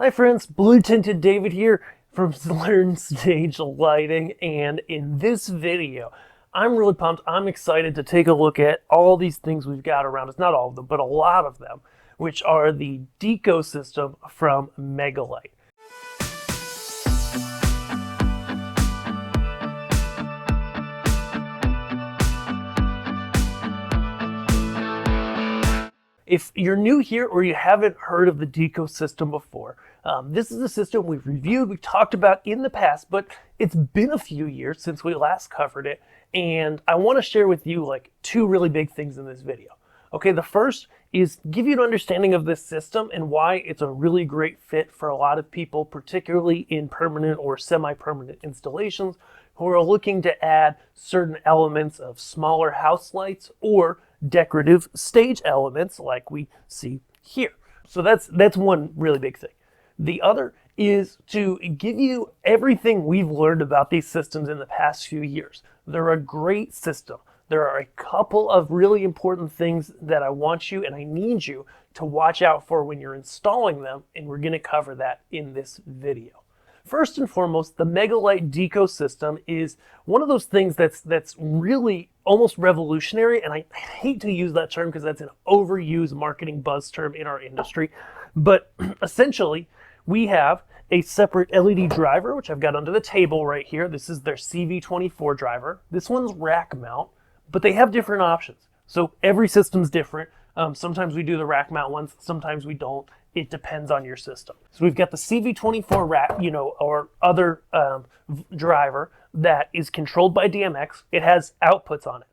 Hi friends, Blue Tinted David here from Learn Stage Lighting, and in this video, I'm really pumped. I'm excited to take a look at all these things we've got around us, not all of them, but a lot of them, which are the Deco system from Mega-Lite. If you're new here or you haven't heard of the Deco system before, this is a system we've reviewed, we've talked about in the past, but it's been a few years since we last covered it, and I want to share with you like two really big things in this video. Okay, the first is give you an understanding of this system and why it's a really great fit for a lot of people, particularly in permanent or semi-permanent installations who are looking to add certain elements of smaller house lights or decorative stage elements like we see here. So that's one really big thing. The other is to give you everything we've learned about these systems in the past few years. They're a great system. There are a couple of really important things that I want you and I need you to watch out for when you're installing them, and we're going to cover that in this video. First and foremost, the Mega-Lite Deco system is one of those things that's really almost revolutionary, and I hate to use that term because that's an overused marketing buzz term in our industry, but essentially we have a separate LED driver, which I've got under the table right here. This is their CV24 driver. This one's rack mount, but they have different options. So every system's different. Sometimes we do the rack mount ones, sometimes we don't. It depends on your system. So we've got the CV24 rack, or other driver that is controlled by DMX. It has outputs on it.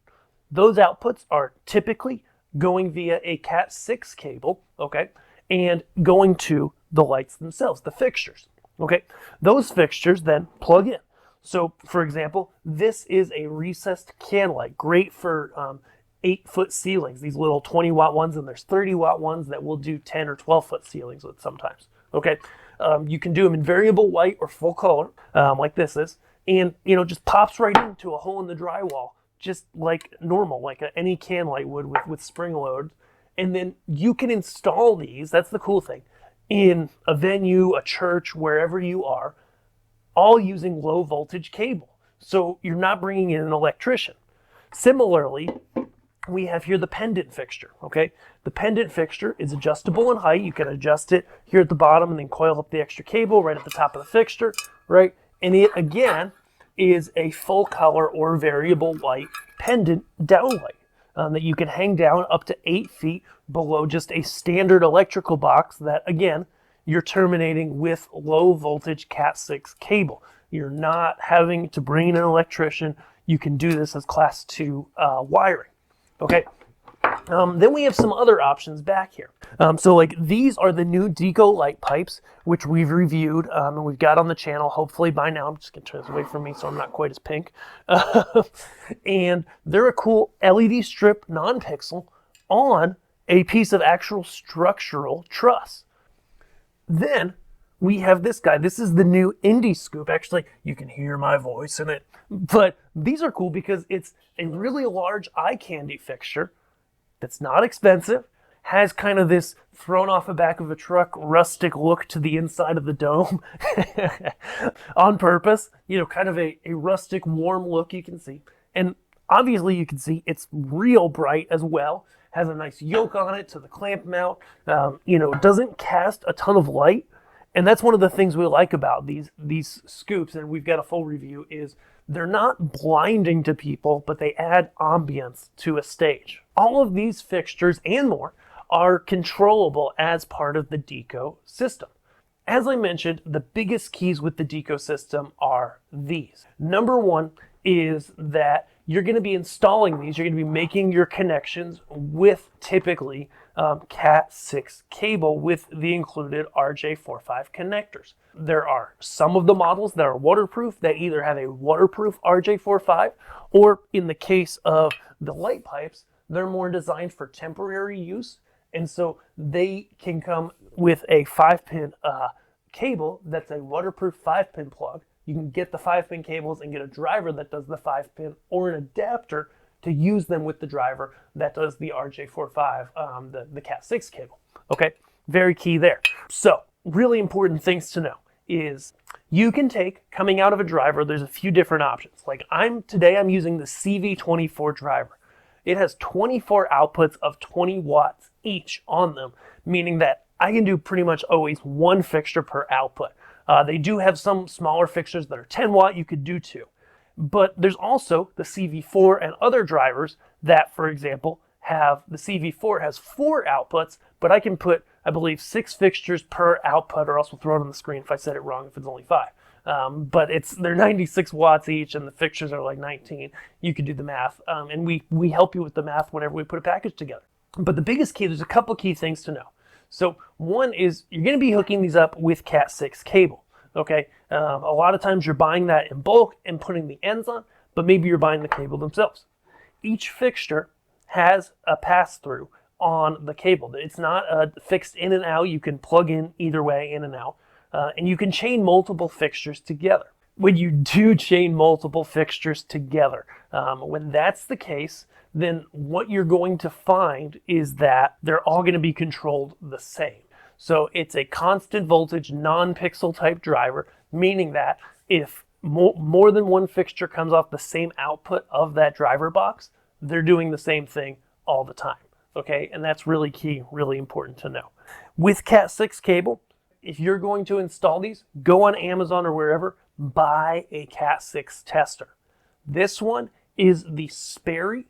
Those outputs are typically going via a Cat 6 cable, okay, and going to the lights themselves, the fixtures, okay. Those fixtures then plug in. So, for example, this is a recessed can light, great for 8-foot ceilings, these little 20-watt ones, and there's 30-watt ones that will do 10 or 12-foot ceilings with sometimes. Okay, you can do them in variable white or full color, like this is, and just pops right into a hole in the drywall, just like normal, like any can light would with spring loads. And then you can install these. That's the cool thing, in a venue, a church, wherever you are, all using low voltage cable. So you're not bringing in an electrician. Similarly, we have here the pendant fixture, okay? The pendant fixture is adjustable in height. You can adjust it here at the bottom and then coil up the extra cable right at the top of the fixture, right? And it, again, is a full color or variable light pendant downlight that you can hang down up to 8 feet below just a standard electrical box that, again, you're terminating with low voltage Cat 6 cable. You're not having to bring in an electrician. You can do this as Class 2 wiring. Okay, then we have some other options back here. So like these are the new Deco light pipes, which we've reviewed and we've got on the channel. Hopefully by now, I'm just gonna turn this away from me so I'm not quite as pink. And they're a cool LED strip non-pixel on a piece of actual structural truss. Then we have this guy. This is the new Indie Scoop. Actually, you can hear my voice in it. But these are cool because it's a really large eye candy fixture that's not expensive, has kind of this thrown off the back of a truck rustic look to the inside of the dome on purpose. Kind of a rustic warm look you can see. And obviously you can see it's real bright as well. Has a nice yoke on it to the clamp mount. Doesn't cast a ton of light. And that's one of the things we like about these scoops, and we've got a full review, is they're not blinding to people, but they add ambience to a stage. All of these fixtures and more are controllable as part of the Deco system. As I mentioned, the biggest keys with the Deco system are these. Number one is that you're going to be installing these, you're going to be making your connections with typically Cat 6 cable with the included RJ45 connectors. There are some of the models that are waterproof that either have a waterproof RJ45, or in the case of the light pipes, they're more designed for temporary use, and so they can come with a 5-pin cable that's a waterproof 5-pin plug. You can get the 5-pin cables and get a driver that does the 5-pin, or an adapter to use them with the driver that does the RJ45, the Cat 6 cable. Okay, very key there. So really important things to know is you can take, coming out of a driver, there's a few different options. Like today I'm using the CV24 driver. It has 24 outputs of 20 watts each on them, meaning that I can do pretty much always one fixture per output. They do have some smaller fixtures that are 10 watt, you could do two. But there's also the CV4 and other drivers that, for example, the CV4 has 4 outputs, but I can put, I believe, 6 fixtures per output, or else we'll throw it on the screen if I said it wrong if it's only 5. But they're 96 watts each, and the fixtures are like 19. You could do the math, and we help you with the math whenever we put a package together. But the biggest key, there's a couple key things to know. So one is you're going to be hooking these up with Cat 6 cable. Okay, a lot of times you're buying that in bulk and putting the ends on, but maybe you're buying the cable themselves. Each fixture has a pass-through on the cable. It's not a fixed in and out. You can plug in either way, in and out, and you can chain multiple fixtures together. When you do chain multiple fixtures together, when that's the case, then what you're going to find is that they're all going to be controlled the same. So it's a constant voltage, non-pixel type driver, meaning that if more than one fixture comes off the same output of that driver box, they're doing the same thing all the time. Okay, and that's really key, really important to know. With Cat 6 cable, if you're going to install these, go on Amazon or wherever, buy a Cat 6 tester. This one is the Sperry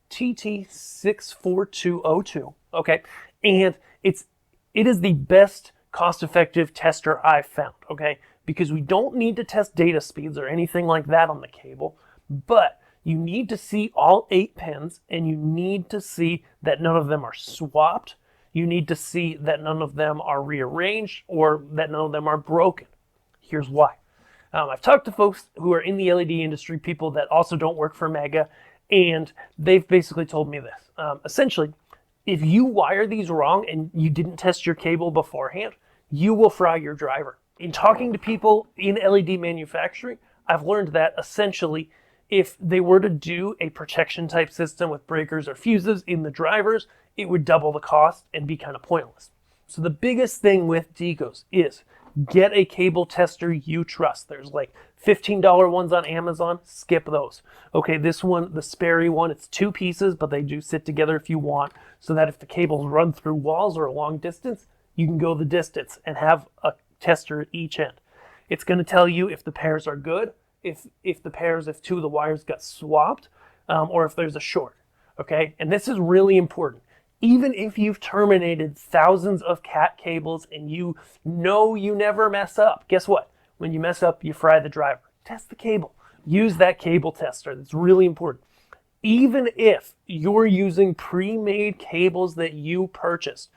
TT64202. Okay, and it is the best cost-effective tester I've found, okay? Because we don't need to test data speeds or anything like that on the cable, but you need to see all 8 pins, and you need to see that none of them are swapped. You need to see that none of them are rearranged or that none of them are broken. Here's why. I've talked to folks who are in the LED industry, people that also don't work for Mega, and they've basically told me this. Essentially, if you wire these wrong and you didn't test your cable beforehand, you will fry your driver. In talking to people in LED manufacturing, I've learned that essentially if they were to do a protection type system with breakers or fuses in the drivers, it would double the cost and be kind of pointless. So the biggest thing with Decos is get a cable tester you trust. There's like $15 ones on Amazon, skip those. Okay, this one, the Sperry one, it's 2 pieces, but they do sit together if you want, so that if the cables run through walls or a long distance, you can go the distance and have a tester at each end. It's going to tell you if the pairs are good, if 2 of the wires got swapped, or if there's a short. Okay, and this is really important. Even if you've terminated thousands of Cat cables and you know you never mess up, guess what? When you mess up, you fry the driver. Test the cable. Use that cable tester. That's really important. Even if you're using pre-made cables that you purchased,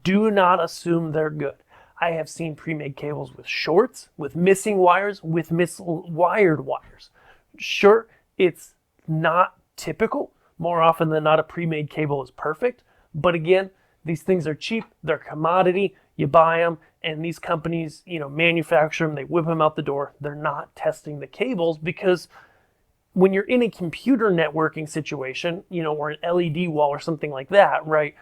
do not assume they're good. I have seen pre-made cables with shorts, with missing wires, with miswired wires. Sure, it's not typical. More often than not, a pre-made cable is perfect. But again, these things are cheap. They're commodity. You buy them, and these companies, manufacture them. They whip them out the door. They're not testing the cables because when you're in a computer networking situation, or an LED wall or something like that, right?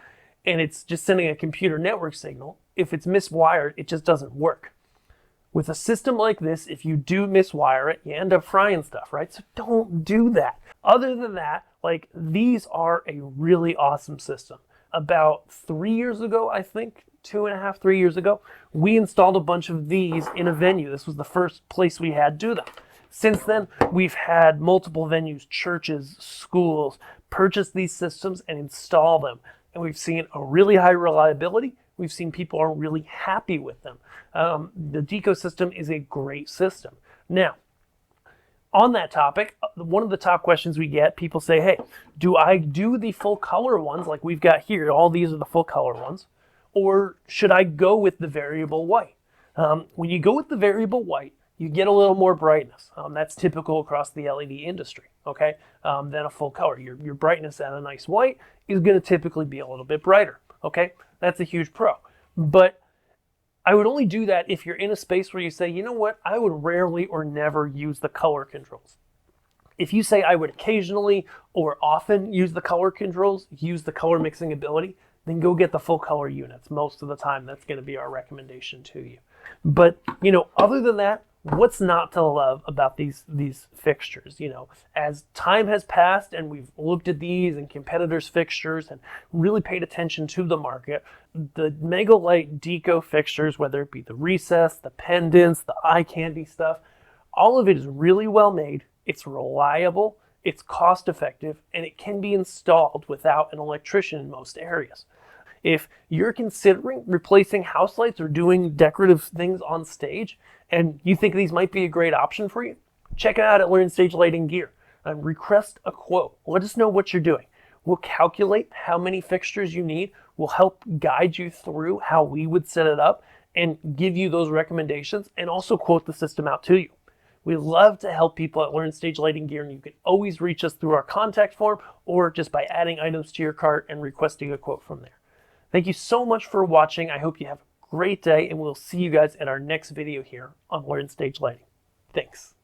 And it's just sending a computer network signal. If it's miswired, it just doesn't work. With a system like this, if you do miswire it, you end up frying stuff, right? So don't do that. Other than that, these are a really awesome system. About 3 years ago, I think, 2.5, 3 years ago, we installed a bunch of these in a venue. This was the first place we had do them. Since then, we've had multiple venues, churches, schools, purchase these systems and install them. And we've seen a really high reliability. We've seen people are really happy with them. The Deco system is a great system. Now, on that topic, one of the top questions we get, people say, hey, do I do the full color ones like we've got here? All these are the full color ones. Or should I go with the variable white? When you go with the variable white, you get a little more brightness. That's typical across the LED industry, okay? Than a full color. Your brightness at a nice white is going to typically be a little bit brighter, okay? That's a huge pro. But I would only do that if you're in a space where you say, you know what, I would rarely or never use the color controls. If you say I would occasionally or often use the color controls, use the color mixing ability, then go get the full color units. Most of the time, that's going to be our recommendation to you. But, other than that, what's not to love about these fixtures? As time has passed and we've looked at these and competitors' fixtures and really paid attention to the market, the Mega-Lite Deco fixtures, whether it be the recessed, the pendants, the eye candy stuff, all of it is really well made. It's reliable, it's cost effective, and it can be installed without an electrician in most areas. If you're considering replacing house lights or doing decorative things on stage, and you think these might be a great option for you, check it out at Learn Stage Lighting Gear. Request a quote. Let us know what you're doing. We'll calculate how many fixtures you need. We'll help guide you through how we would set it up and give you those recommendations and also quote the system out to you. We love to help people at Learn Stage Lighting Gear, and you can always reach us through our contact form or just by adding items to your cart and requesting a quote from there. Thank you so much for watching. I hope you have a great day, and we'll see you guys in our next video here on Learn Stage Lighting. Thanks.